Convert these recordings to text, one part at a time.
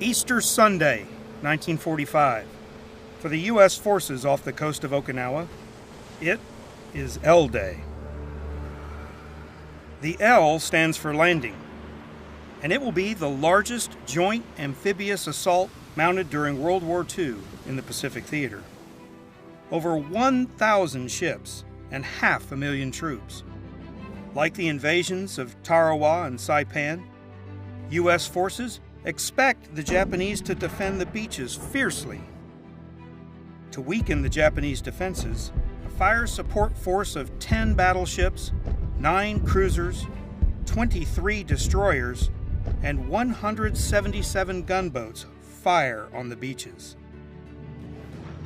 Easter Sunday, 1945. For the U.S. forces off the coast of Okinawa, it is L Day. The L stands for landing, and it will be the largest joint amphibious assault mounted during World War II in the Pacific Theater. Over 1,000 ships and 500,000 troops. Like the invasions of Tarawa and Saipan, U.S. forces expect the Japanese to defend the beaches fiercely. To weaken the Japanese defenses, a fire support force of 10 battleships, 9 cruisers, 23 destroyers, and 177 gunboats fire on the beaches.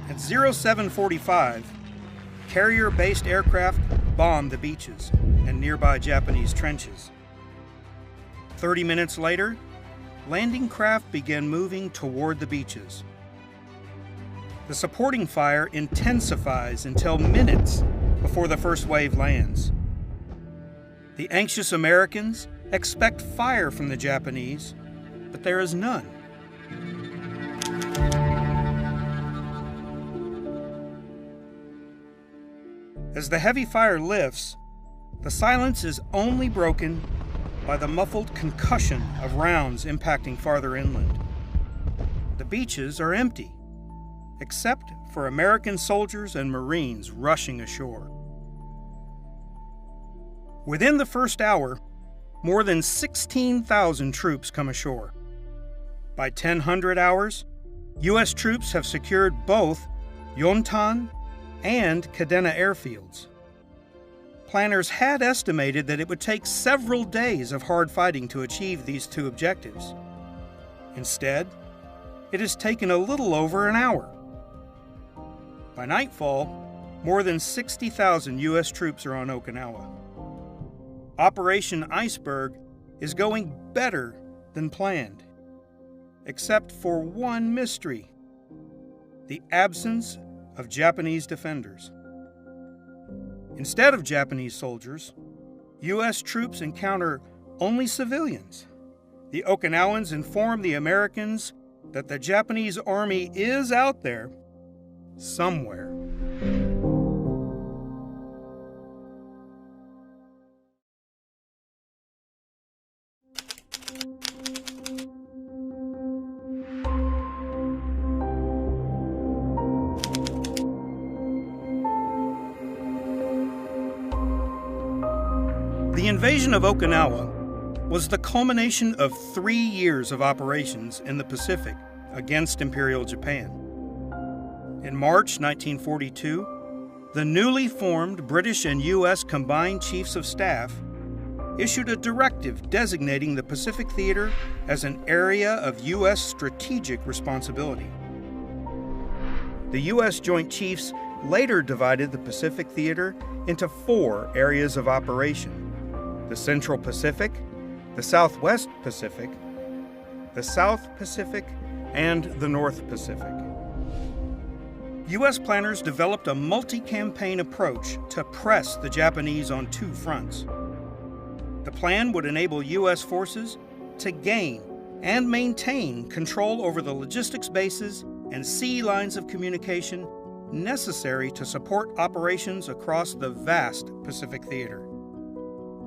At 0745, carrier-based aircraft bomb the beaches and nearby Japanese trenches. 30 minutes later, landing craft began moving toward the beaches. The supporting fire intensifies until minutes before the first wave lands. The anxious Americans expect fire from the Japanese, but there is none. As the heavy fire lifts, the silence is only broken by the muffled concussion of rounds impacting farther inland. The beaches are empty, except for American soldiers and Marines rushing ashore. Within the first hour, more than 16,000 troops come ashore. By 1000 hours, U.S. troops have secured both Yontan and Kadena airfields. Planners had estimated that it would take several days of hard fighting to achieve these two objectives. Instead, it has taken a little over an hour. By nightfall, more than 60,000 U.S. troops are on Okinawa. Operation Iceberg is going better than planned, except for one mystery: the absence of Japanese defenders. Instead of Japanese soldiers, U.S. troops encounter only civilians. The Okinawans inform the Americans that the Japanese army is out there somewhere. The invasion of Okinawa was the culmination of 3 years of operations in the Pacific against Imperial Japan. In March 1942, the newly formed British and U.S. Combined Chiefs of Staff issued a directive designating the Pacific Theater as an area of U.S. strategic responsibility. The U.S. Joint Chiefs later divided the Pacific Theater into 4 areas of operation: the Central Pacific, the Southwest Pacific, the South Pacific, and the North Pacific. U.S. planners developed a multi-campaign approach to press the Japanese on 2 fronts. The plan would enable U.S. forces to gain and maintain control over the logistics bases and sea lines of communication necessary to support operations across the vast Pacific Theater.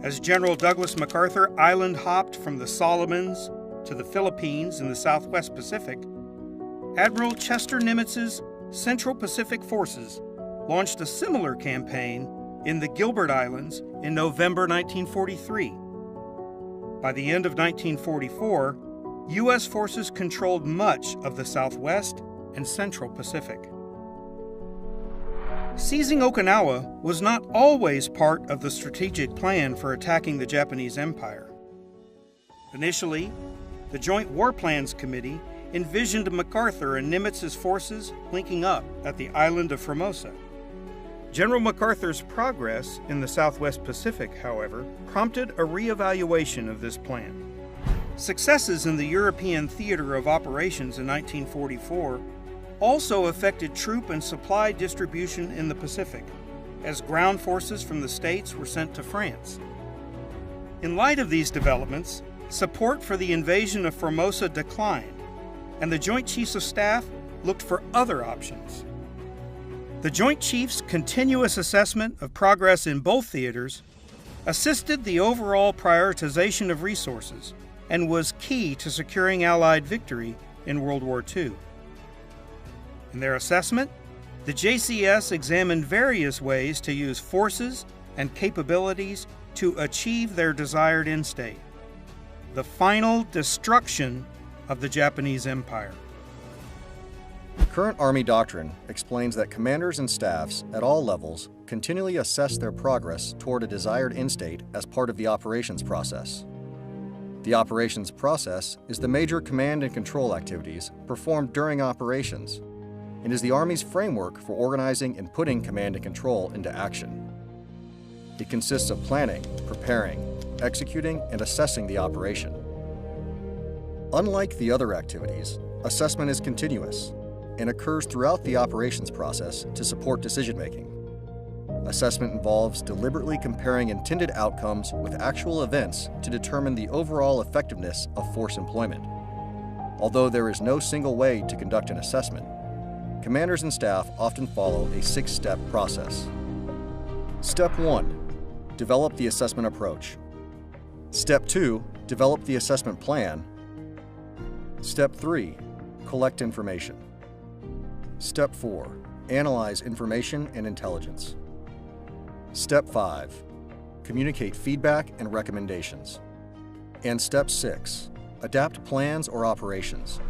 As General Douglas MacArthur island-hopped from the Solomons to the Philippines in the Southwest Pacific, Admiral Chester Nimitz's Central Pacific Forces launched a similar campaign in the Gilbert Islands in November 1943. By the end of 1944, U.S. forces controlled much of the Southwest and Central Pacific. Seizing Okinawa was not always part of the strategic plan for attacking the Japanese Empire. Initially, the Joint War Plans Committee envisioned MacArthur and Nimitz's forces linking up at the island of Formosa. General MacArthur's progress in the Southwest Pacific, however, prompted a reevaluation of this plan. Successes in the European theater of operations in 1944 also affected troop and supply distribution in the Pacific, as ground forces from the States were sent to France. In light of these developments, support for the invasion of Formosa declined, and the Joint Chiefs of Staff looked for other options. The Joint Chiefs' continuous assessment of progress in both theaters assisted the overall prioritization of resources and was key to securing Allied victory in World War II. In their assessment, the JCS examined various ways to use forces and capabilities to achieve their desired end state: the final destruction of the Japanese Empire. Current Army doctrine explains that commanders and staffs at all levels continually assess their progress toward a desired end state as part of the operations process. The operations process is the major command and control activities performed during operations and is the Army's framework for organizing and putting command and control into action. It consists of planning, preparing, executing, and assessing the operation. Unlike the other activities, assessment is continuous and occurs throughout the operations process to support decision-making. Assessment involves deliberately comparing intended outcomes with actual events to determine the overall effectiveness of force employment. Although there is no single way to conduct an assessment, commanders and staff often follow a 6-step process. Step 1. Develop the assessment approach. Step 2. Develop the assessment plan. Step 3. Collect information. Step 4. Analyze information and intelligence. Step 5. Communicate feedback and recommendations. And Step 6. Adapt plans or operations.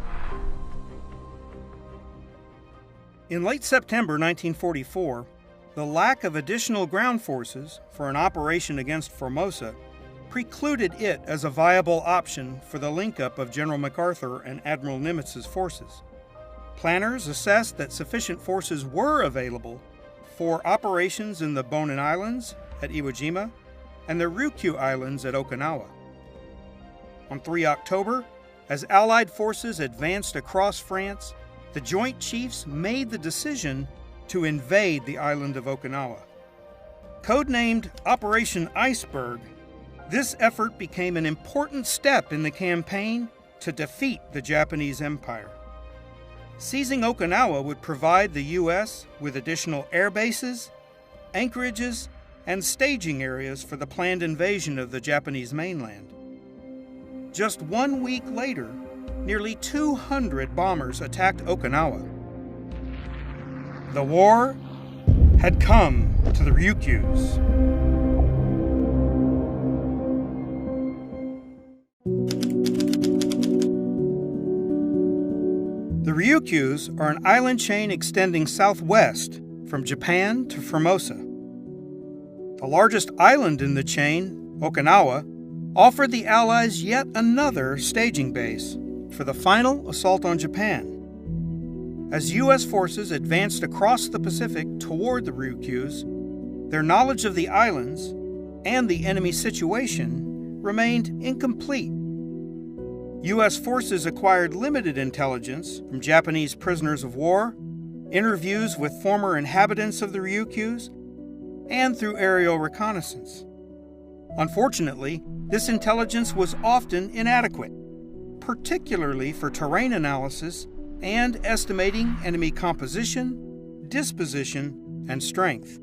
In late September 1944, the lack of additional ground forces for an operation against Formosa precluded it as a viable option for the link-up of General MacArthur and Admiral Nimitz's forces. Planners assessed that sufficient forces were available for operations in the Bonin Islands at Iwo Jima and the Ryukyu Islands at Okinawa. On 3 October, as Allied forces advanced across France, the Joint Chiefs made the decision to invade the island of Okinawa. Codenamed Operation Iceberg, this effort became an important step in the campaign to defeat the Japanese Empire. Seizing Okinawa would provide the U.S. with additional air bases, anchorages, and staging areas for the planned invasion of the Japanese mainland. Just 1 week later, nearly 200 bombers attacked Okinawa. The war had come to the Ryukyus. The Ryukyus are an island chain extending southwest from Japan to Formosa. The largest island in the chain, Okinawa, offered the Allies yet another staging base for the final assault on Japan. As U.S. forces advanced across the Pacific toward the Ryukyus, their knowledge of the islands and the enemy situation remained incomplete. U.S. forces acquired limited intelligence from Japanese prisoners of war, interviews with former inhabitants of the Ryukyus, and through aerial reconnaissance. Unfortunately, this intelligence was often inadequate, particularly for terrain analysis and estimating enemy composition, disposition, and strength.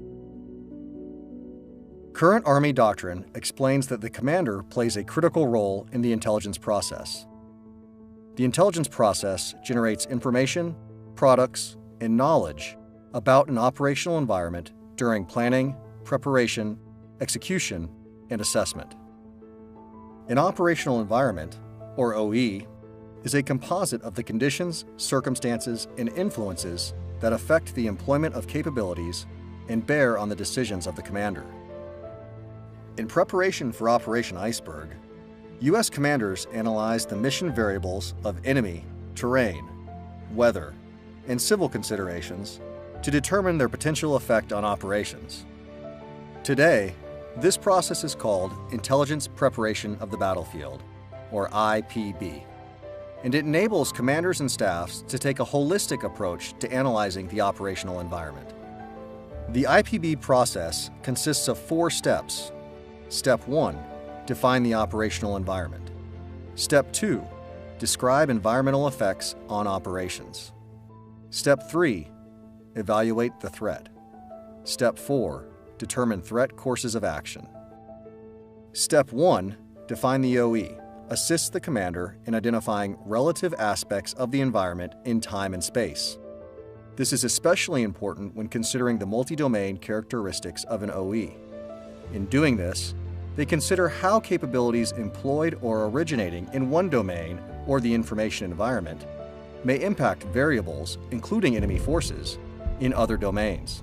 Current Army doctrine explains that the commander plays a critical role in the intelligence process. The intelligence process generates information, products, and knowledge about an operational environment during planning, preparation, execution, and assessment. An operational environment, or OE, is a composite of the conditions, circumstances, and influences that affect the employment of capabilities and bear on the decisions of the commander. In preparation for Operation Iceberg, U.S. commanders analyzed the mission variables of enemy, terrain, weather, and civil considerations to determine their potential effect on operations. Today, this process is called Intelligence Preparation of the Battlefield, or IPB, and it enables commanders and staffs to take a holistic approach to analyzing the operational environment. The IPB process consists of 4 steps. Step 1. Define the operational environment. Step 2. Describe environmental effects on operations. Step 3. Evaluate the threat. Step 4. Determine threat courses of action. Step 1. Define the OE. Assists the commander in identifying relative aspects of the environment in time and space. This is especially important when considering the multi-domain characteristics of an OE. In doing this, they consider how capabilities employed or originating in one domain or the information environment may impact variables, including enemy forces, in other domains.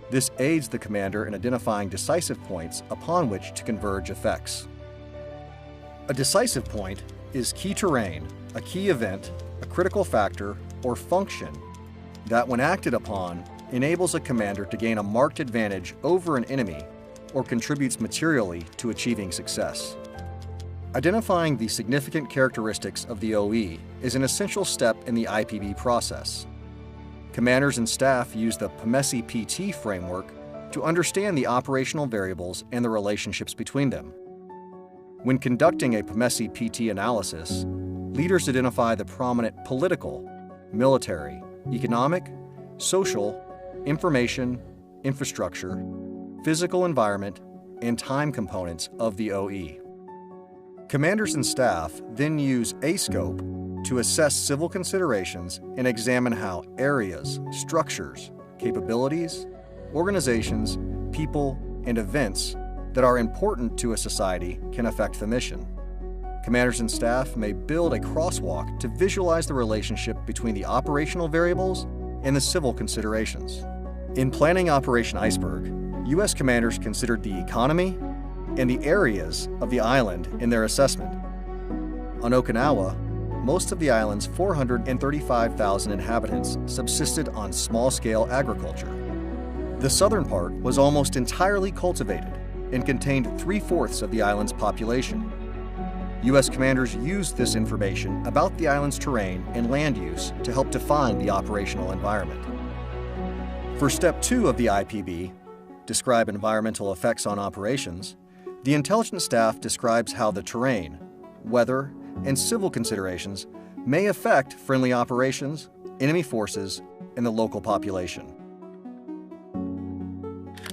This aids the commander in identifying decisive points upon which to converge effects. A decisive point is key terrain, a key event, a critical factor, or function that, when acted upon, enables a commander to gain a marked advantage over an enemy or contributes materially to achieving success. Identifying the significant characteristics of the OE is an essential step in the IPB process. Commanders and staff use the PMESII-PT framework to understand the operational variables and the relationships between them. When conducting a PMESII-PT analysis, leaders identify the prominent political, military, economic, social, information, infrastructure, physical environment, and time components of the OE. Commanders and staff then use ASCOPE to assess civil considerations and examine how areas, structures, capabilities, organizations, people, and events that are important to a society can affect the mission. Commanders and staff may build a crosswalk to visualize the relationship between the operational variables and the civil considerations. In planning Operation Iceberg, U.S. commanders considered the economy and the areas of the island in their assessment. On Okinawa, most of the island's 435,000 inhabitants subsisted on small-scale agriculture. The southern part was almost entirely cultivated and contained 3/4 of the island's population. U.S. commanders used this information about the island's terrain and land use to help define the operational environment. For Step 2 of the IPB, Describe environmental effects on operations, the intelligence staff describes how the terrain, weather, and civil considerations may affect friendly operations, enemy forces, and the local population.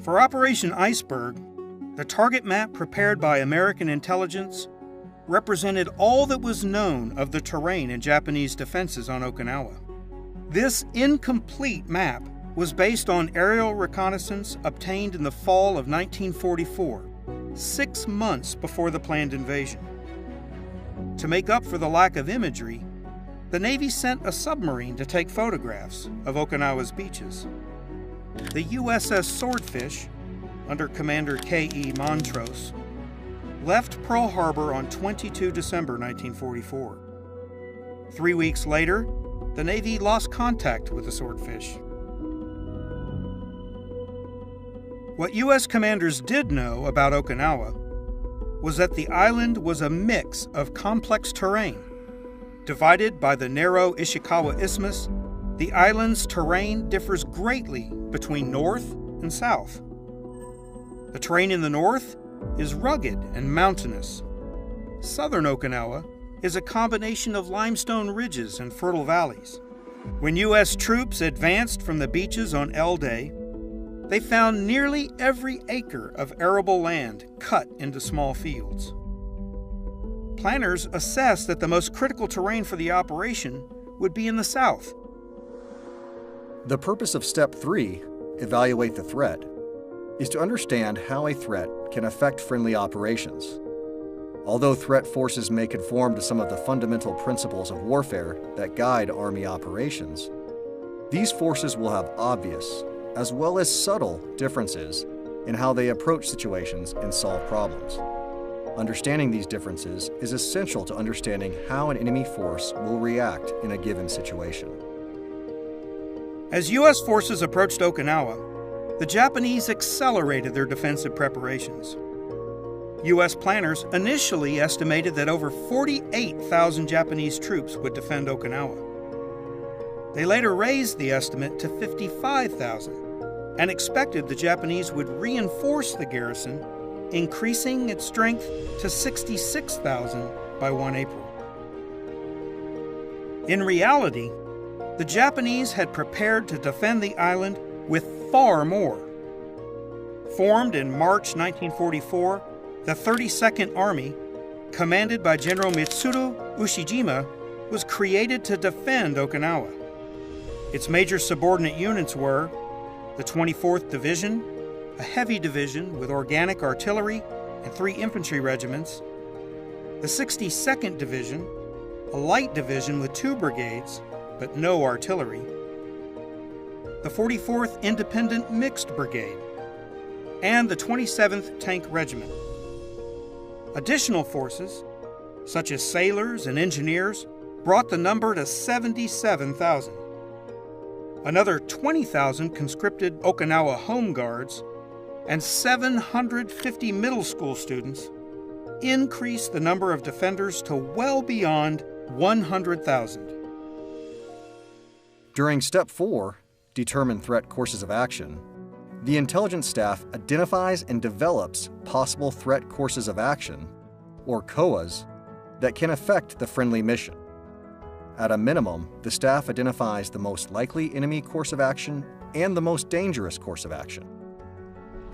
For Operation Iceberg, the target map prepared by American intelligence represented all that was known of the terrain and Japanese defenses on Okinawa. This incomplete map was based on aerial reconnaissance obtained in the fall of 1944, 6 months before the planned invasion. To make up for the lack of imagery, the Navy sent a submarine to take photographs of Okinawa's beaches. The USS Swordfish, under Commander K.E. Montrose, left Pearl Harbor on 22 December 1944. 3 weeks later, the Navy lost contact with the Swordfish. What U.S. commanders did know about Okinawa was that the island was a mix of complex terrain. Divided by the narrow Ishikawa Isthmus, the island's terrain differs greatly between north and south. The terrain in the north is rugged and mountainous. Southern Okinawa is a combination of limestone ridges and fertile valleys. When U.S. troops advanced from the beaches on L-Day, they found nearly every acre of arable land cut into small fields. Planners assessed that the most critical terrain for the operation would be in the south. The purpose of Step 3, Evaluate the Threat, is to understand how a threat can affect friendly operations. Although threat forces may conform to some of the fundamental principles of warfare that guide Army operations, these forces will have obvious, as well as subtle, differences in how they approach situations and solve problems. Understanding these differences is essential to understanding how an enemy force will react in a given situation. As U.S. forces approached Okinawa, the Japanese accelerated their defensive preparations. U.S. planners initially estimated that over 48,000 Japanese troops would defend Okinawa. They later raised the estimate to 55,000 and expected the Japanese would reinforce the garrison, increasing its strength to 66,000 by 1 April. In reality, the Japanese had prepared to defend the island with far more. Formed in March 1944, the 32nd Army, commanded by General Mitsuru Ushijima, was created to defend Okinawa. Its major subordinate units were the 24th Division, a heavy division with organic artillery and 3 infantry regiments, the 62nd Division, a light division with 2 brigades, but no artillery, the 44th Independent Mixed Brigade, and the 27th Tank Regiment. Additional forces, such as sailors and engineers, brought the number to 77,000. Another 20,000 conscripted Okinawa Home Guards and 750 middle school students increased the number of defenders to well beyond 100,000. During Step 4, Determine Threat Courses of Action, the intelligence staff identifies and develops possible threat courses of action, or COAs, that can affect the friendly mission. At a minimum, the staff identifies the most likely enemy course of action and the most dangerous course of action.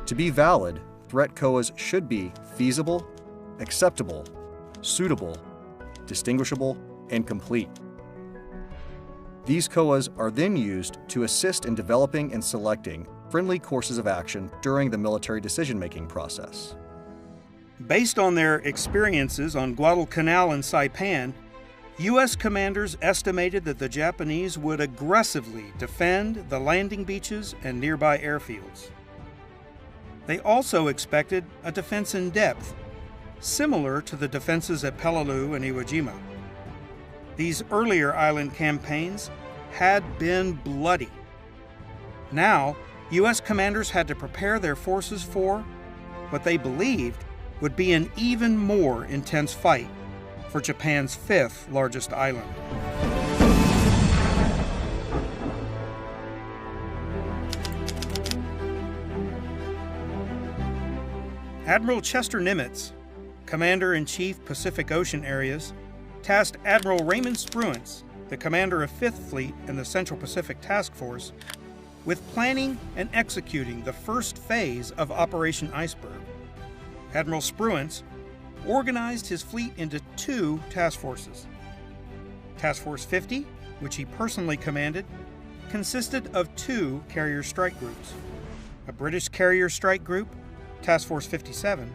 To be valid, threat COAs should be feasible, acceptable, suitable, distinguishable, and complete. These COAs are then used to assist in developing and selecting friendly courses of action during the military decision-making process. Based on their experiences on Guadalcanal and Saipan, U.S. commanders estimated that the Japanese would aggressively defend the landing beaches and nearby airfields. They also expected a defense in depth, similar to the defenses at Peleliu and Iwo Jima. These earlier island campaigns had been bloody. Now, U.S. commanders had to prepare their forces for what they believed would be an even more intense fight for Japan's 5th largest island. Admiral Chester Nimitz, Commander-in-Chief Pacific Ocean Areas, tasked Admiral Raymond Spruance, the commander of 5th Fleet and the Central Pacific Task Force, with planning and executing the first phase of Operation Iceberg. Admiral Spruance organized his fleet into 2 task forces. Task Force 50, which he personally commanded, consisted of 2 carrier strike groups, a British carrier strike group, Task Force 57,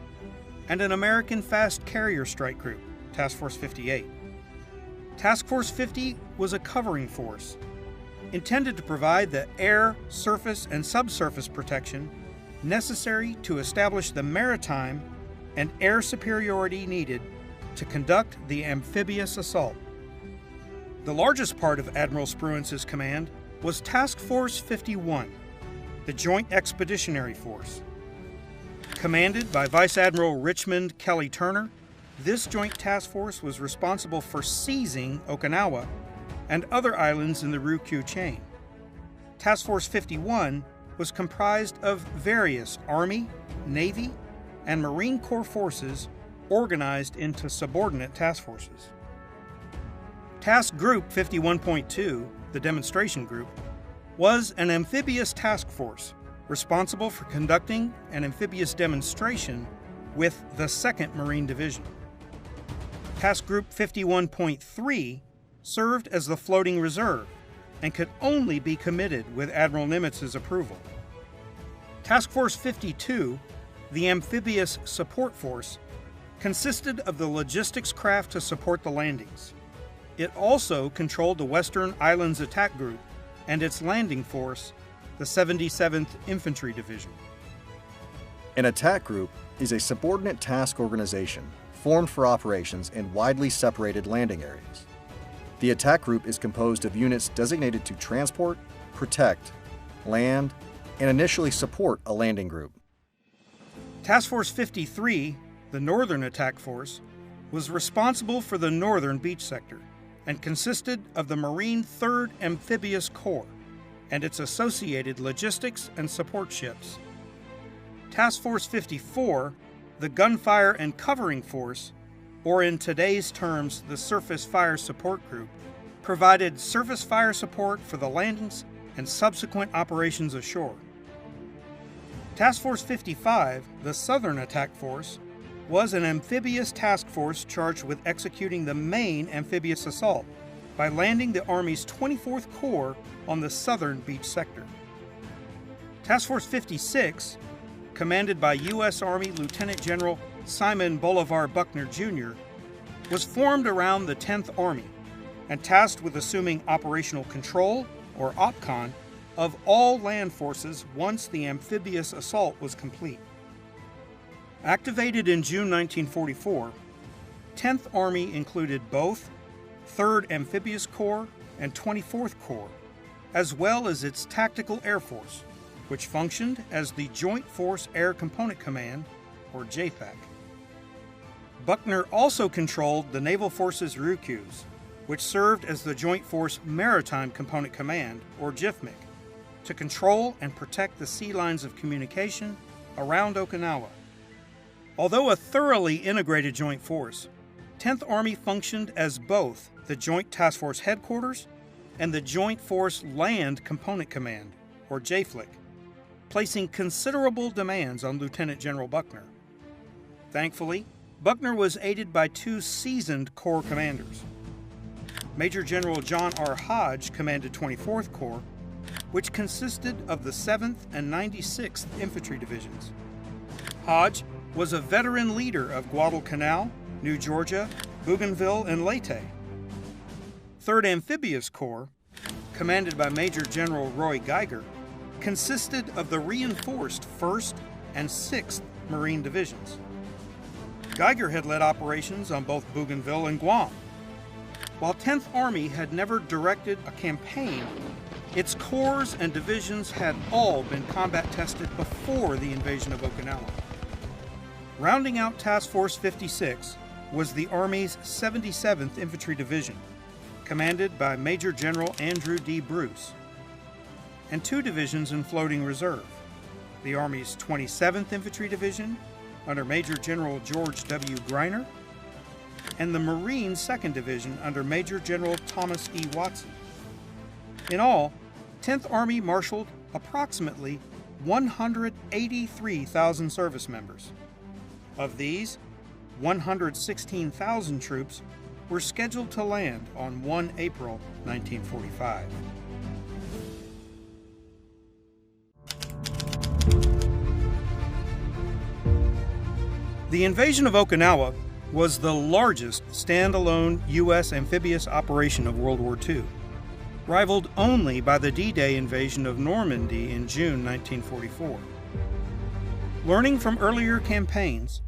and an American fast carrier strike group, Task Force 58. Task Force 50 was a covering force, intended to provide the air, surface, and subsurface protection necessary to establish the maritime and air superiority needed to conduct the amphibious assault. The largest part of Admiral Spruance's command was Task Force 51, the Joint Expeditionary Force. Commanded by Vice Admiral Richmond Kelly Turner, this joint task force was responsible for seizing Okinawa and other islands in the Ryukyu chain. Task Force 51 was comprised of various Army, Navy, and Marine Corps forces organized into subordinate task forces. Task Group 51.2, the demonstration group, was an amphibious task force responsible for conducting an amphibious demonstration with the 2nd Marine Division. Task Group 51.3 served as the floating reserve and could only be committed with Admiral Nimitz's approval. Task Force 52, the amphibious support force, consisted of the logistics craft to support the landings. It also controlled the Western Islands Attack Group and its landing force, the 77th Infantry Division. An attack group is a subordinate task organization formed for operations in widely separated landing areas. The attack group is composed of units designated to transport, protect, land, and initially support a landing group. Task Force 53, the Northern Attack Force, was responsible for the northern beach sector and consisted of the Marine 3rd Amphibious Corps and its associated logistics and support ships. Task Force 54, the Gunfire and Covering Force, or in today's terms the Surface Fire Support Group, provided surface fire support for the landings and subsequent operations ashore. Task Force 55, the Southern Attack Force, was an amphibious task force charged with executing the main amphibious assault by landing the Army's 24th Corps on the southern beach sector. Task Force 56, commanded by U.S. Army Lieutenant General Simon Bolivar Buckner, Jr., was formed around the 10th Army and tasked with assuming operational control, or OPCON, of all land forces once the amphibious assault was complete. Activated in June 1944, 10th Army included both 3rd Amphibious Corps and 24th Corps, as well as its Tactical Air Force, which functioned as the Joint Force Air Component Command, or JFAC. Buckner also controlled the Naval Forces Ryukyus, which served as the Joint Force Maritime Component Command, or JFMCC, to control and protect the sea lines of communication around Okinawa. Although a thoroughly integrated joint force, 10th Army functioned as both the Joint Task Force Headquarters and the Joint Force Land Component Command, or JFLC, placing considerable demands on Lieutenant General Buckner. Thankfully, Buckner was aided by two seasoned Corps commanders. Major General John R. Hodge commanded 24th Corps, which consisted of the 7th and 96th Infantry Divisions. Hodge was a veteran leader of Guadalcanal, New Georgia, Bougainville, and Leyte. 3rd Amphibious Corps, commanded by Major General Roy Geiger, consisted of the reinforced 1st and 6th Marine Divisions. Geiger had led operations on both Bougainville and Guam. While 10th Army had never directed a campaign, its corps and divisions had all been combat tested before the invasion of Okinawa. Rounding out Task Force 56 was the Army's 77th Infantry Division, commanded by Major General Andrew D. Bruce, and two divisions in floating reserve, the Army's 27th Infantry Division under Major General George W. Greiner, and the Marine 2nd Division under Major General Thomas E. Watson. In all, 10th Army marshaled approximately 183,000 service members. Of these, 116,000 troops were scheduled to land on 1 April 1945. The invasion of Okinawa was the largest standalone U.S. amphibious operation of World War II, rivaled only by the D-Day invasion of Normandy in June 1944. Learning from earlier campaigns,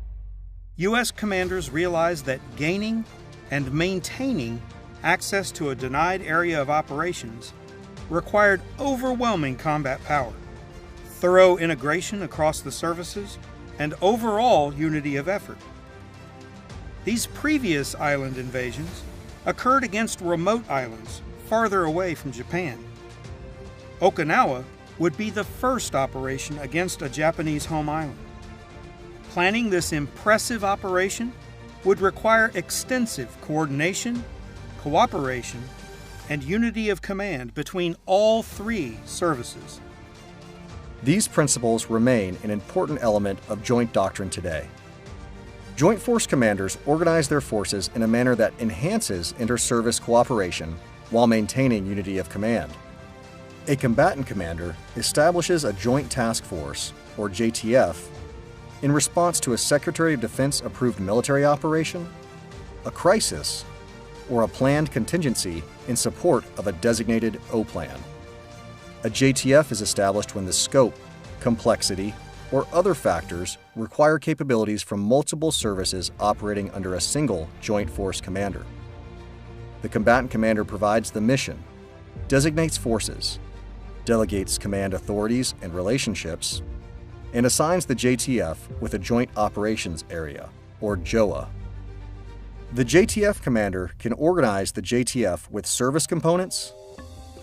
U.S. commanders realized that gaining and maintaining access to a denied area of operations required overwhelming combat power, thorough integration across the services, and overall unity of effort. These previous island invasions occurred against remote islands farther away from Japan. Okinawa would be the first operation against a Japanese home island. Planning this impressive operation would require extensive coordination, cooperation, and unity of command between all three services. These principles remain an important element of joint doctrine today. Joint Force commanders organize their forces in a manner that enhances inter-service cooperation while maintaining unity of command. A combatant commander establishes a Joint Task Force, or JTF, in response to a Secretary of Defense-approved military operation, a crisis, or a planned contingency in support of a designated O-plan. A JTF is established when the scope, complexity, or other factors require capabilities from multiple services operating under a single Joint Force commander. The combatant commander provides the mission, designates forces, delegates command authorities and relationships, and assigns the JTF with a Joint Operations Area, or JOA. The JTF commander can organize the JTF with service components,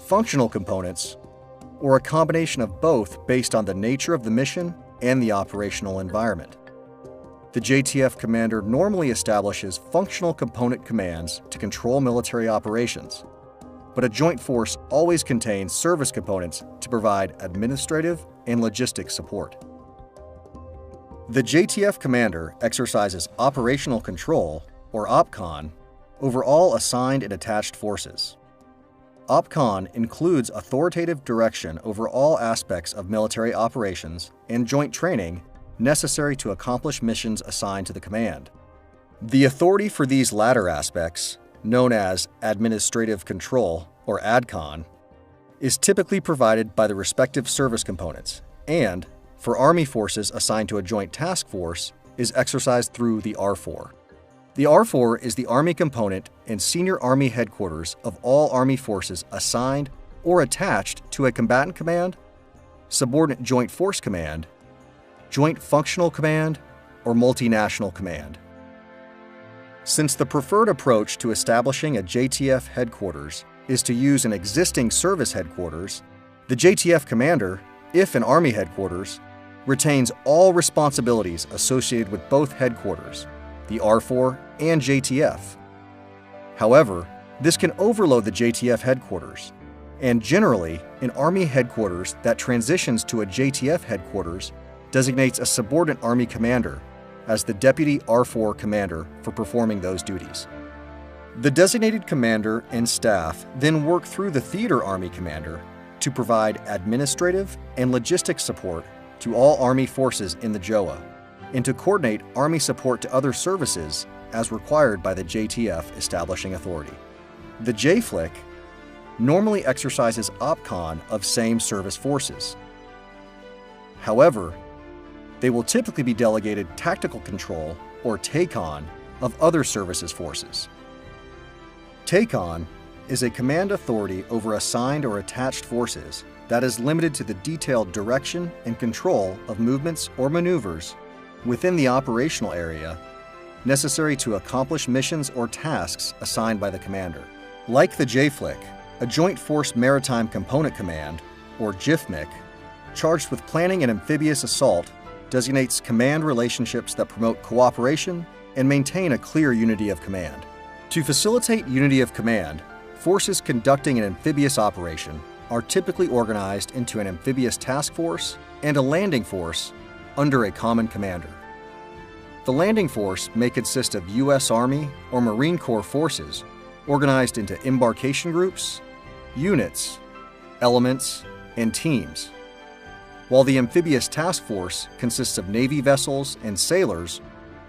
functional components, or a combination of both based on the nature of the mission and the operational environment. The JTF commander normally establishes functional component commands to control military operations, but a joint force always contains service components to provide administrative and logistic support. The JTF commander exercises operational control, or OPCON, over all assigned and attached forces. OPCON includes authoritative direction over all aspects of military operations and joint training necessary to accomplish missions assigned to the command. The authority for these latter aspects, known as administrative control, or ADCON, is typically provided by the respective service components, and, for Army forces assigned to a joint task force, is exercised through the ARFOR. The ARFOR is the Army component and senior Army headquarters of all Army forces assigned or attached to a combatant command, subordinate joint force command, joint functional command, or multinational command. Since the preferred approach to establishing a JTF headquarters is to use an existing service headquarters, the JTF commander, if an Army headquarters, retains all responsibilities associated with both headquarters, the ARFOR and JTF. However, this can overload the JTF headquarters, and generally, an Army headquarters that transitions to a JTF headquarters designates a subordinate Army commander as the Deputy ARFOR commander for performing those duties. The designated commander and staff then work through the theater Army commander to provide administrative and logistic support to all Army forces in the JOA, and to coordinate Army support to other services as required by the JTF establishing authority. The JFLIC normally exercises OPCON of same service forces. However, they will typically be delegated tactical control, or TACON, of other services forces. TACON is a command authority over assigned or attached forces that is limited to the detailed direction and control of movements or maneuvers within the operational area necessary to accomplish missions or tasks assigned by the commander. Like the JFLIC, a Joint Force Maritime Component Command, or JFMC, charged with planning an amphibious assault, designates command relationships that promote cooperation and maintain a clear unity of command. To facilitate unity of command, forces conducting an amphibious operation are typically organized into an amphibious task force and a landing force under a common commander. The landing force may consist of U.S. Army or Marine Corps forces organized into embarkation groups, units, elements, and teams, while the amphibious task force consists of Navy vessels and sailors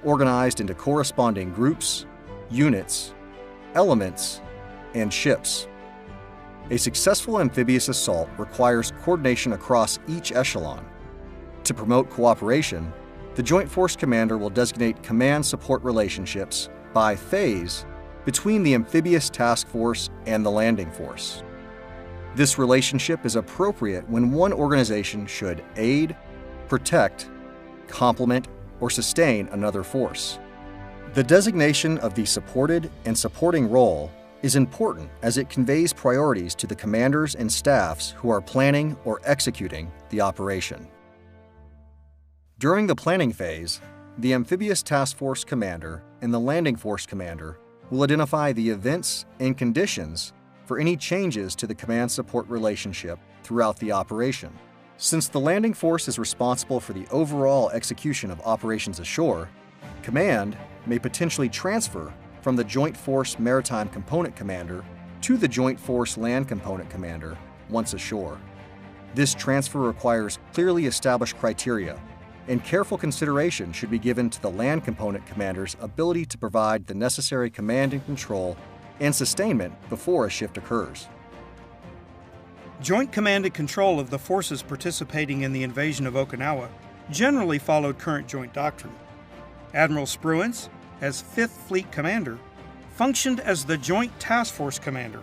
organized into corresponding groups, units, elements, and ships. A successful amphibious assault requires coordination across each echelon. To promote cooperation, the Joint Force Commander will designate command support relationships by phase between the amphibious task force and the landing force. This relationship is appropriate when one organization should aid, protect, complement, or sustain another force. The designation of the supported and supporting role is important as it conveys priorities to the commanders and staffs who are planning or executing the operation. During the planning phase, the Amphibious Task Force Commander and the Landing Force Commander will identify the events and conditions for any changes to the command support relationship throughout the operation. Since the landing force is responsible for the overall execution of operations ashore, command may potentially transfer from the Joint Force Maritime Component Commander to the Joint Force Land Component Commander once ashore. This transfer requires clearly established criteria, and careful consideration should be given to the Land Component Commander's ability to provide the necessary command and control and sustainment before a shift occurs. Joint command and control of the forces participating in the invasion of Okinawa generally followed current joint doctrine. Admiral Spruance, as 5th Fleet Commander, functioned as the Joint Task Force Commander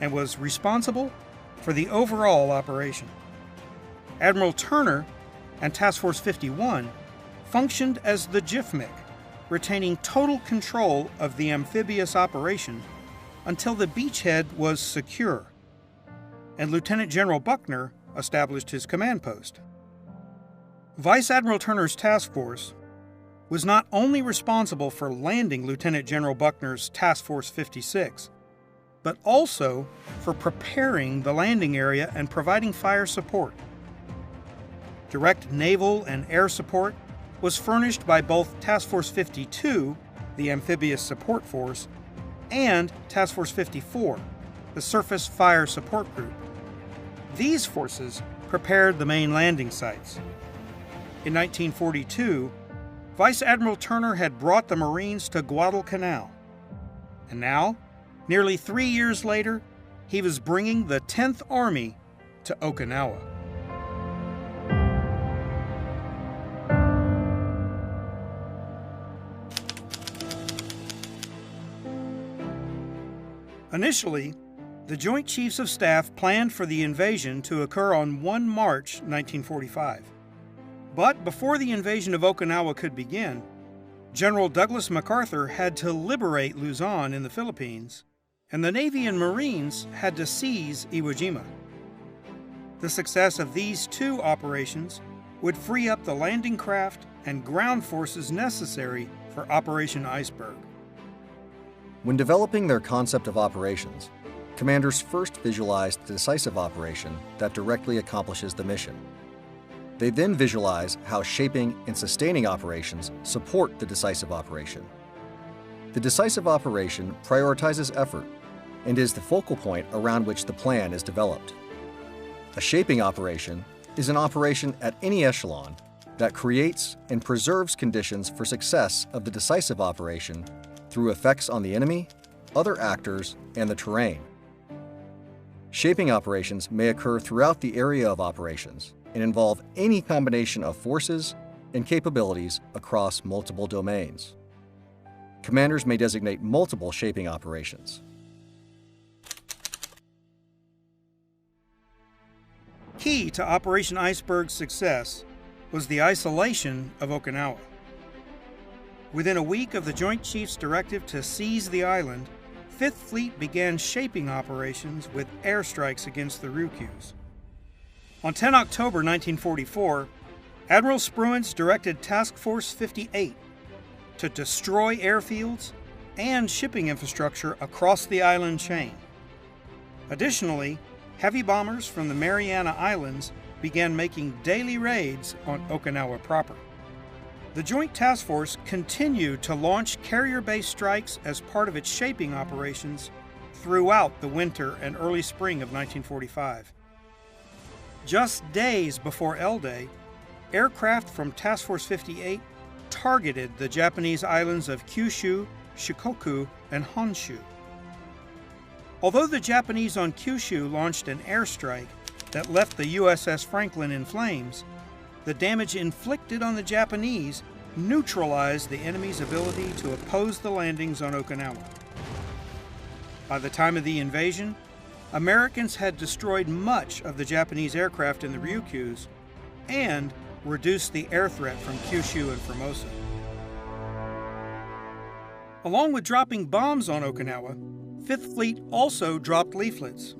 and was responsible for the overall operation. Admiral Turner and Task Force 51 functioned as the JFMC, retaining total control of the amphibious operation until the beachhead was secure, and Lieutenant General Buckner established his command post. Vice Admiral Turner's task force was not only responsible for landing Lieutenant General Buckner's Task Force 56, but also for preparing the landing area and providing fire support. Direct naval and air support was furnished by both Task Force 52, the Amphibious Support Force, and Task Force 54, the Surface Fire Support Group. These forces prepared the main landing sites. In 1942, Vice Admiral Turner had brought the Marines to Guadalcanal. And now, nearly 3 years later, he was bringing the 10th Army to Okinawa. Initially, the Joint Chiefs of Staff planned for the invasion to occur on 1 March 1945. But before the invasion of Okinawa could begin, General Douglas MacArthur had to liberate Luzon in the Philippines, and the Navy and Marines had to seize Iwo Jima. The success of these two operations would free up the landing craft and ground forces necessary for Operation Iceberg. When developing their concept of operations, commanders first visualize the decisive operation that directly accomplishes the mission. They then visualize how shaping and sustaining operations support the decisive operation. The decisive operation prioritizes effort and is the focal point around which the plan is developed. A shaping operation is an operation at any echelon that creates and preserves conditions for success of the decisive operation through effects on the enemy, other actors, and the terrain. Shaping operations may occur throughout the area of operations and involve any combination of forces and capabilities across multiple domains. Commanders may designate multiple shaping operations. Key to Operation Iceberg's success was the isolation of Okinawa. Within a week of the Joint Chiefs' directive to seize the island, 5th Fleet began shaping operations with airstrikes against the Ryukyus. On 10 October 1944, Admiral Spruance directed Task Force 58 to destroy airfields and shipping infrastructure across the island chain. Additionally, heavy bombers from the Mariana Islands began making daily raids on Okinawa proper. The Joint Task Force continued to launch carrier-based strikes as part of its shaping operations throughout the winter and early spring of 1945. Just days before L-Day, aircraft from Task Force 58 targeted the Japanese islands of Kyushu, Shikoku, and Honshu. Although the Japanese on Kyushu launched an airstrike that left the USS Franklin in flames, the damage inflicted on the Japanese neutralized the enemy's ability to oppose the landings on Okinawa. By the time of the invasion, Americans had destroyed much of the Japanese aircraft in the Ryukyus and reduced the air threat from Kyushu and Formosa. Along with dropping bombs on Okinawa, 5th Fleet also dropped leaflets.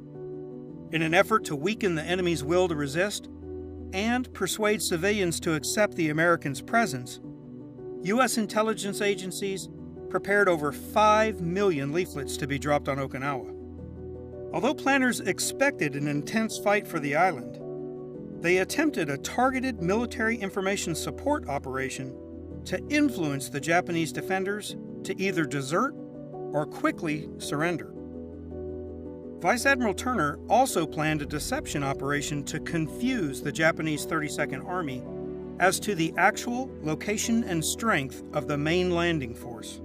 In an effort to weaken the enemy's will to resist and persuade civilians to accept the Americans' presence, U.S. intelligence agencies prepared over 5 million leaflets to be dropped on Okinawa. Although planners expected an intense fight for the island, they attempted a targeted military information support operation to influence the Japanese defenders to either desert or quickly surrender. Vice Admiral Turner also planned a deception operation to confuse the Japanese 32nd Army as to the actual location and strength of the main landing force.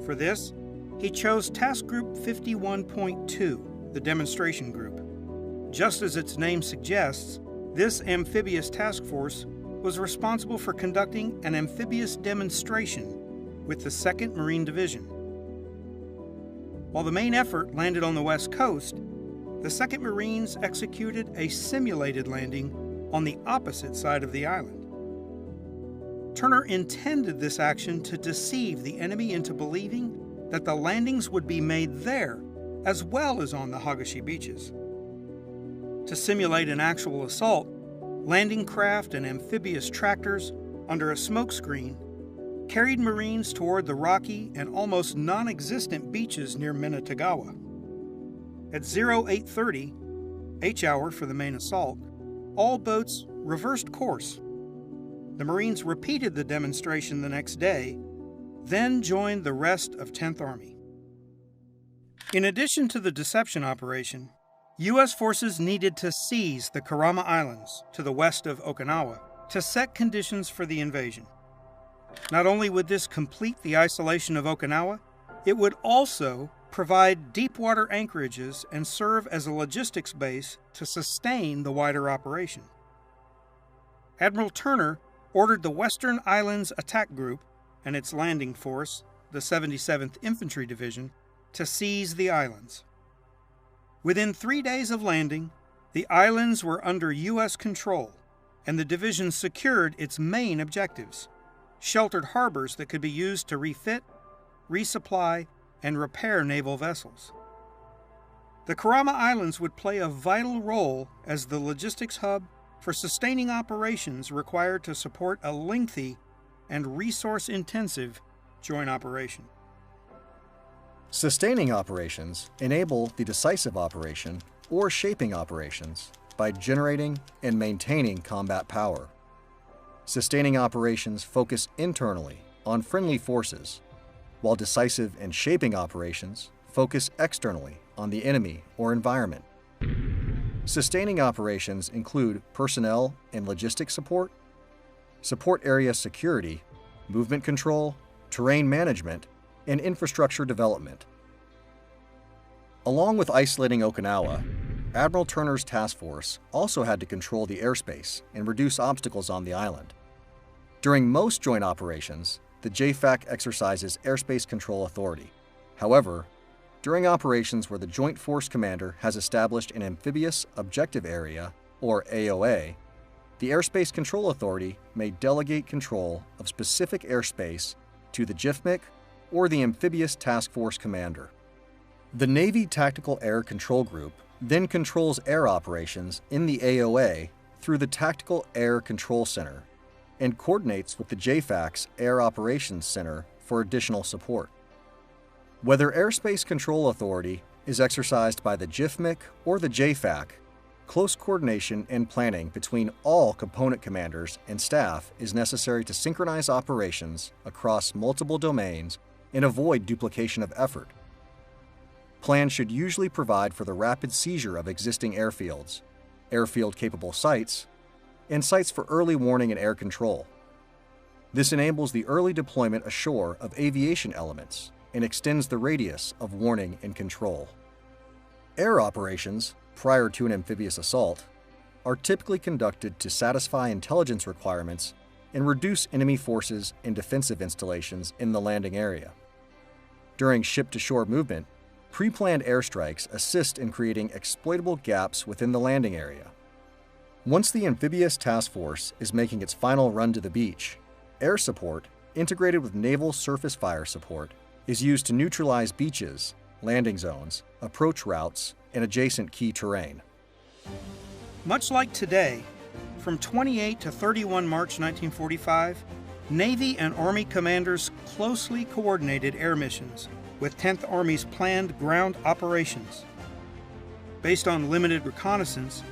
For this, he chose Task Group 51.2, the demonstration group. Just as its name suggests, this amphibious task force was responsible for conducting an amphibious demonstration with the 2nd Marine Division. While the main effort landed on the West Coast, the 2nd Marines executed a simulated landing on the opposite side of the island. Turner intended this action to deceive the enemy into believing that the landings would be made there as well as on the Hagashi beaches. To simulate an actual assault, landing craft and amphibious tractors under a smokescreen carried Marines toward the rocky and almost non-existent beaches near Minatagawa. At 0830, H-hour for the main assault, all boats reversed course. The Marines repeated the demonstration the next day, then joined the rest of 10th Army. In addition to the deception operation, U.S. forces needed to seize the Kurama Islands to the west of Okinawa to set conditions for the invasion. Not only would this complete the isolation of Okinawa, it would also provide deep water anchorages and serve as a logistics base to sustain the wider operation. Admiral Turner ordered the Western Islands Attack Group and its landing force, the 77th Infantry Division, to seize the islands. Within 3 days of landing, the islands were under U.S. control, and the division secured its main objectives: sheltered harbors that could be used to refit, resupply, and repair naval vessels. The Kurama Islands would play a vital role as the logistics hub for sustaining operations required to support a lengthy and resource-intensive joint operation. Sustaining operations enable the decisive operation or shaping operations by generating and maintaining combat power. Sustaining operations focus internally on friendly forces, while decisive and shaping operations focus externally on the enemy or environment. Sustaining operations include personnel and logistics support, support area security, movement control, terrain management, and infrastructure development. Along with isolating Okinawa, Admiral Turner's task force also had to control the airspace and reduce obstacles on the island. During most joint operations, the JFAC exercises airspace control authority. However, during operations where the Joint Force Commander has established an amphibious objective area, or AOA, the Airspace Control Authority may delegate control of specific airspace to the JFMC or the Amphibious Task Force Commander. The Navy Tactical Air Control Group then controls air operations in the AOA through the Tactical Air Control Center and coordinates with the JFAC's Air Operations Center for additional support. Whether Airspace Control Authority is exercised by the JFMC or the JFAC, close coordination and planning between all component commanders and staff is necessary to synchronize operations across multiple domains and avoid duplication of effort. Plans should usually provide for the rapid seizure of existing airfields, airfield-capable sites, and sites for early warning and air control. This enables the early deployment ashore of aviation elements and extends the radius of warning and control. Air operations, prior to an amphibious assault, are typically conducted to satisfy intelligence requirements and reduce enemy forces and defensive installations in the landing area. During ship-to-shore movement, pre-planned airstrikes assist in creating exploitable gaps within the landing area. Once the amphibious task force is making its final run to the beach, air support, integrated with naval surface fire support, is used to neutralize beaches, landing zones, approach routes, and adjacent key terrain. Much like today, from 28 to 31 March 1945, Navy and Army commanders closely coordinated air missions with 10th Army's planned ground operations. Based on limited reconnaissance,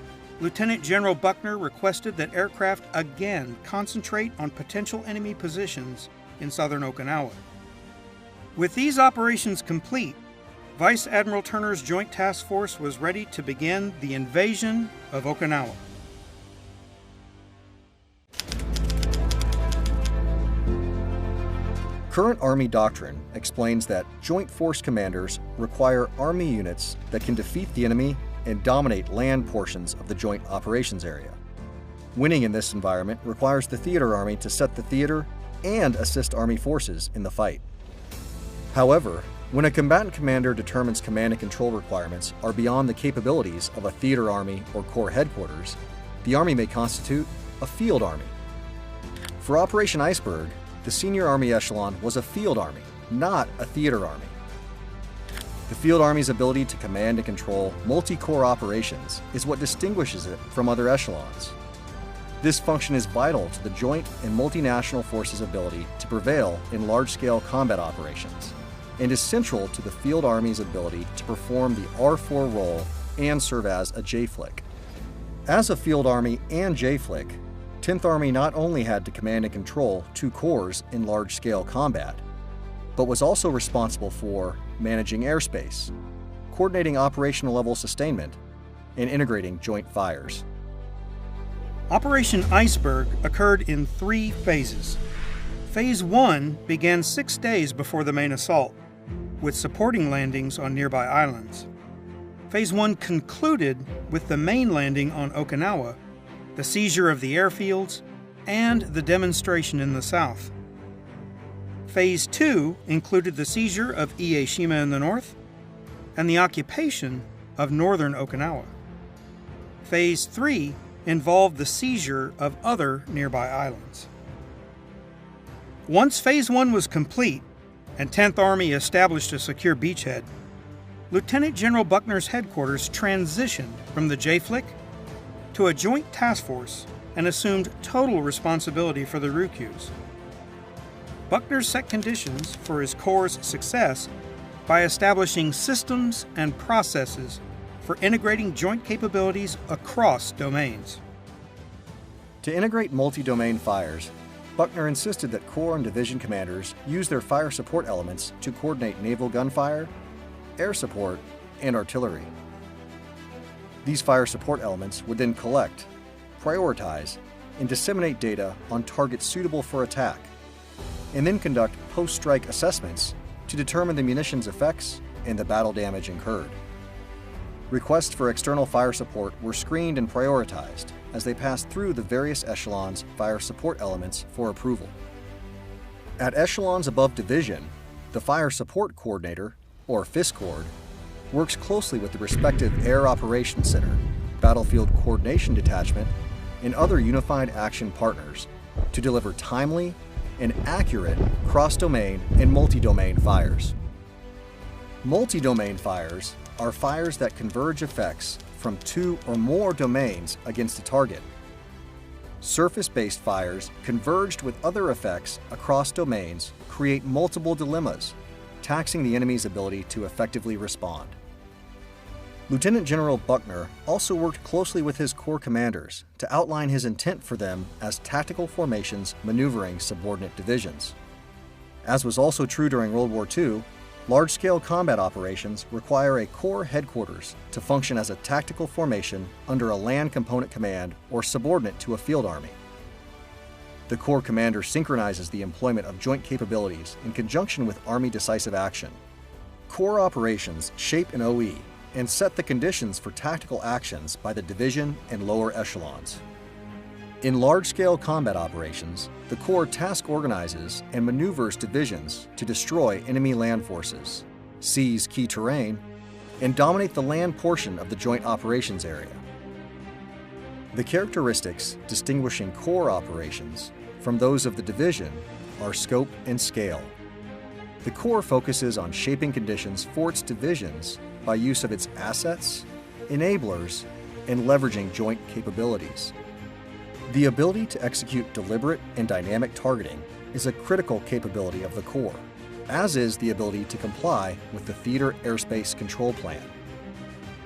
Lieutenant General Buckner requested that aircraft again concentrate on potential enemy positions in southern Okinawa. With these operations complete, Vice Admiral Turner's Joint Task Force was ready to begin the invasion of Okinawa. Current Army doctrine explains that Joint Force Commanders require Army units that can defeat the enemy and dominate land portions of the Joint Operations Area. Winning in this environment requires the Theater Army to set the theater and assist Army forces in the fight. However, when a combatant commander determines command and control requirements are beyond the capabilities of a Theater Army or Corps headquarters, the Army may constitute a Field Army. For Operation Iceberg, the senior Army echelon was a Field Army, not a Theater Army. The Field Army's ability to command and control multi-corps operations is what distinguishes it from other echelons. This function is vital to the joint and multinational forces' ability to prevail in large-scale combat operations, and is central to the Field Army's ability to perform the ARFOR role and serve as a JFLIC. As a Field Army and JFLIC, 10th Army not only had to command and control 2 corps in large-scale combat, but was also responsible for managing airspace, coordinating operational level sustainment, and integrating joint fires. Operation Iceberg occurred in 3 phases. Phase 1 began 6 days before the main assault, with supporting landings on nearby islands. Phase 1 concluded with the main landing on Okinawa, the seizure of the airfields, and the demonstration in the south. Phase 2 included the seizure of Ieshima in the north and the occupation of northern Okinawa. Phase 3 involved the seizure of other nearby islands. Once Phase 1 was complete and 10th Army established a secure beachhead, Lieutenant General Buckner's headquarters transitioned from the JFLIC to a joint task force and assumed total responsibility for the Ryukyus. Buckner set conditions for his corps' success by establishing systems and processes for integrating joint capabilities across domains. To integrate multi-domain fires, Buckner insisted that corps and division commanders use their fire support elements to coordinate naval gunfire, air support, and artillery. These fire support elements would then collect, prioritize, and disseminate data on targets suitable for attack, and then conduct post-strike assessments to determine the munitions effects and the battle damage incurred. Requests for external fire support were screened and prioritized as they passed through the various echelons' fire support elements for approval. At echelons above division, the Fire Support Coordinator, or FISCORD, works closely with the respective Air Operations Center, Battlefield Coordination Detachment, and other unified action partners to deliver timely and accurate cross-domain and multi-domain fires. Multi-domain fires are fires that converge effects from 2 or more domains against a target. Surface-based fires converged with other effects across domains create multiple dilemmas, taxing the enemy's ability to effectively respond. Lieutenant General Buckner also worked closely with his corps commanders to outline his intent for them as tactical formations maneuvering subordinate divisions. As was also true during World War II, large-scale combat operations require a corps headquarters to function as a tactical formation under a land component command or subordinate to a field army. The corps commander synchronizes the employment of joint capabilities in conjunction with Army decisive action. Corps operations shape an OE and set the conditions for tactical actions by the division and lower echelons. In large-scale combat operations, the Corps task organizes and maneuvers divisions to destroy enemy land forces, seize key terrain, and dominate the land portion of the joint operations area. The characteristics distinguishing Corps operations from those of the division are scope and scale. The Corps focuses on shaping conditions for its divisions by use of its assets, enablers, and leveraging joint capabilities. The ability to execute deliberate and dynamic targeting is a critical capability of the Corps, as is the ability to comply with the Theater Airspace Control Plan.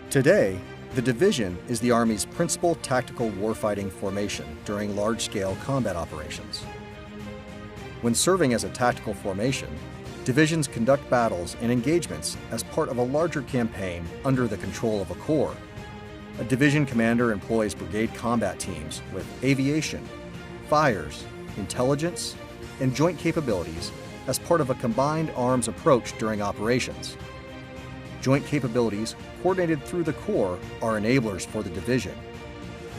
Today, the division is the Army's principal tactical warfighting formation during large-scale combat operations. When serving as a tactical formation, divisions conduct battles and engagements as part of a larger campaign under the control of a Corps. A division commander employs brigade combat teams with aviation, fires, intelligence, and joint capabilities as part of a combined arms approach during operations. Joint capabilities coordinated through the Corps are enablers for the division,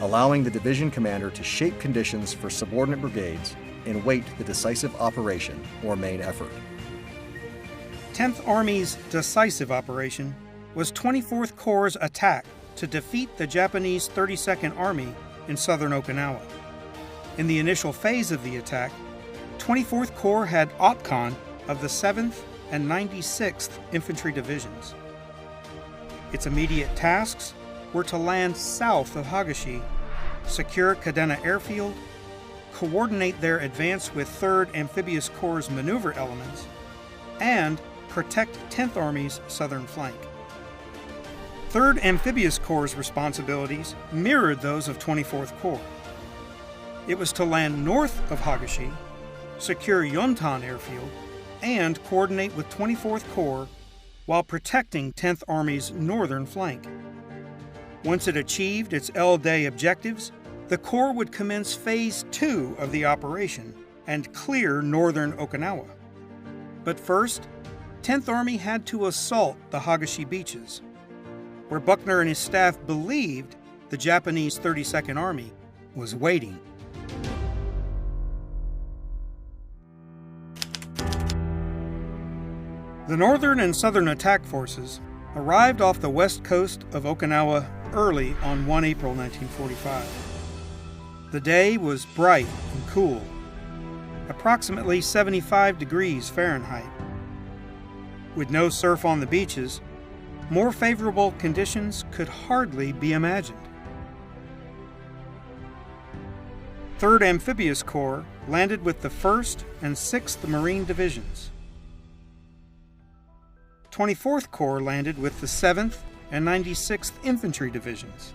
allowing the division commander to shape conditions for subordinate brigades and weight the decisive operation or main effort. 10th Army's decisive operation was 24th Corps' attack to defeat the Japanese 32nd Army in southern Okinawa. In the initial phase of the attack, 24th Corps had OPCON of the 7th and 96th Infantry Divisions. Its immediate tasks were to land south of Hagashi, secure Kadena Airfield, coordinate their advance with 3rd Amphibious Corps' maneuver elements, and protect 10th Army's southern flank. 3rd Amphibious Corps' responsibilities mirrored those of 24th Corps. It was to land north of Hagashi, secure Yontan Airfield, and coordinate with 24th Corps while protecting 10th Army's northern flank. Once it achieved its L-Day objectives, the Corps would commence Phase 2 of the operation and clear northern Okinawa. But first, 10th Army had to assault the Hagashi beaches, where Buckner and his staff believed the Japanese 32nd Army was waiting. The northern and southern attack forces arrived off the west coast of Okinawa early on 1 April 1945. The day was bright and cool, approximately 75 degrees Fahrenheit. With no surf on the beaches, more favorable conditions could hardly be imagined. 3rd Amphibious Corps landed with the 1st and 6th Marine Divisions. 24th Corps landed with the 7th and 96th Infantry Divisions.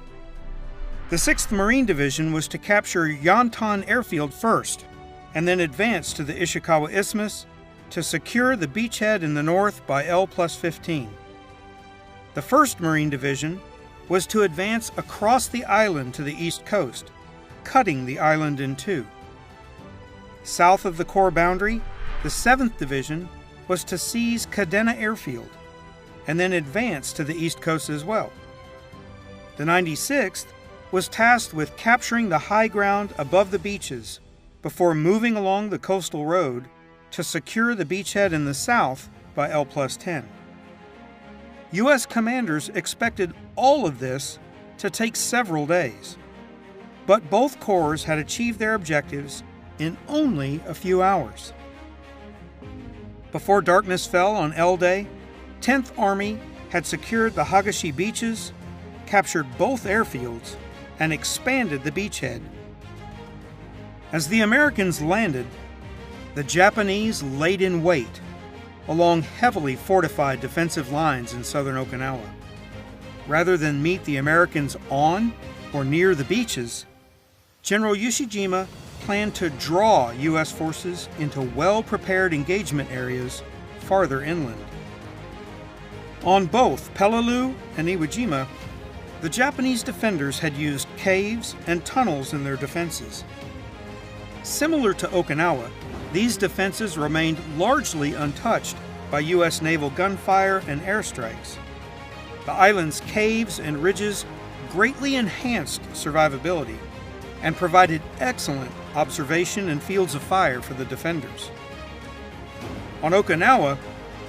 The 6th Marine Division was to capture Yontan Airfield first, and then advance to the Ishikawa Isthmus to secure the beachhead in the north by L+15. The 1st Marine Division was to advance across the island to the east coast, cutting the island in two. South of the Corps boundary, the 7th Division was to seize Kadena Airfield and then advance to the east coast as well. The 96th was tasked with capturing the high ground above the beaches before moving along the coastal road to secure the beachhead in the south by L+10. U.S. commanders expected all of this to take several days, but both corps had achieved their objectives in only a few hours. Before darkness fell on L-Day, 10th Army had secured the Hagashi beaches, captured both airfields, and expanded the beachhead. As the Americans landed, the Japanese laid in wait along heavily fortified defensive lines in southern Okinawa. Rather than meet the Americans on or near the beaches, General Yoshijima planned to draw U.S. forces into well-prepared engagement areas farther inland. On both Peleliu and Iwo Jima, the Japanese defenders had used caves and tunnels in their defenses. Similar to Okinawa, these defenses remained largely untouched by U.S. naval gunfire and airstrikes. The island's caves and ridges greatly enhanced survivability and provided excellent observation and fields of fire for the defenders. On Okinawa,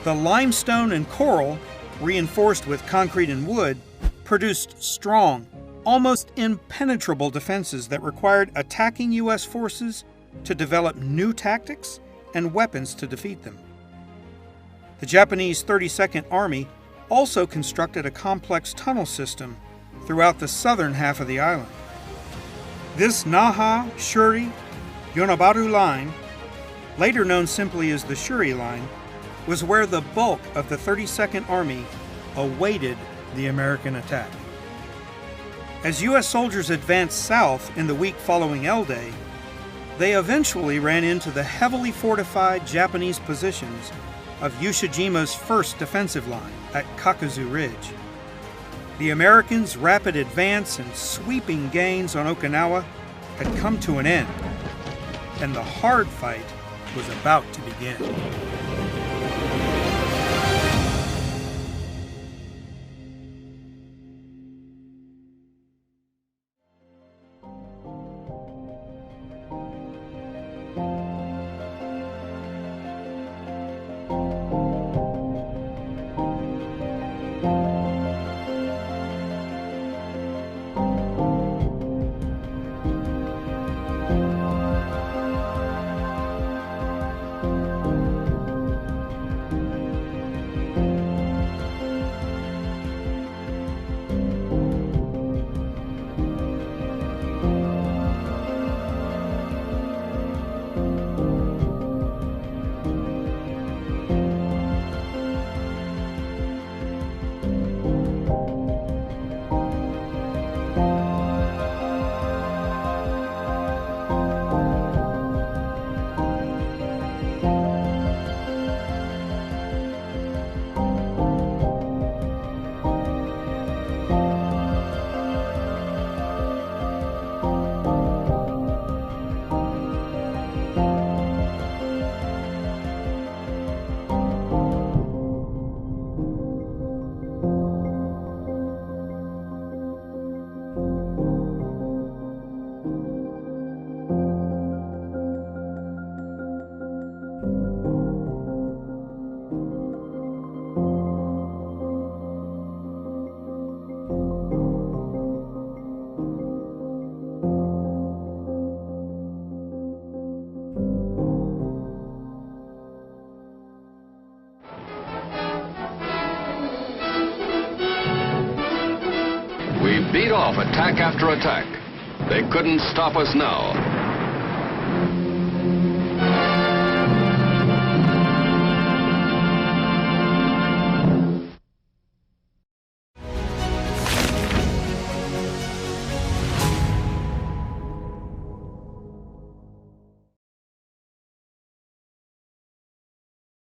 the limestone and coral, reinforced with concrete and wood, produced strong, almost impenetrable defenses that required attacking U.S. forces to develop new tactics and weapons to defeat them. The Japanese 32nd Army also constructed a complex tunnel system throughout the southern half of the island. This Naha, Shuri, Yonabaru line, later known simply as the Shuri line, was where the bulk of the 32nd Army awaited the American attack. As U.S. soldiers advanced south in the week following L-Day, they eventually ran into the heavily fortified Japanese positions of Yoshijima's 1st defensive line at Kakuzu Ridge. The Americans' rapid advance and sweeping gains on Okinawa had come to an end, and the hard fight was about to begin. We beat off attack after attack. They couldn't stop us now.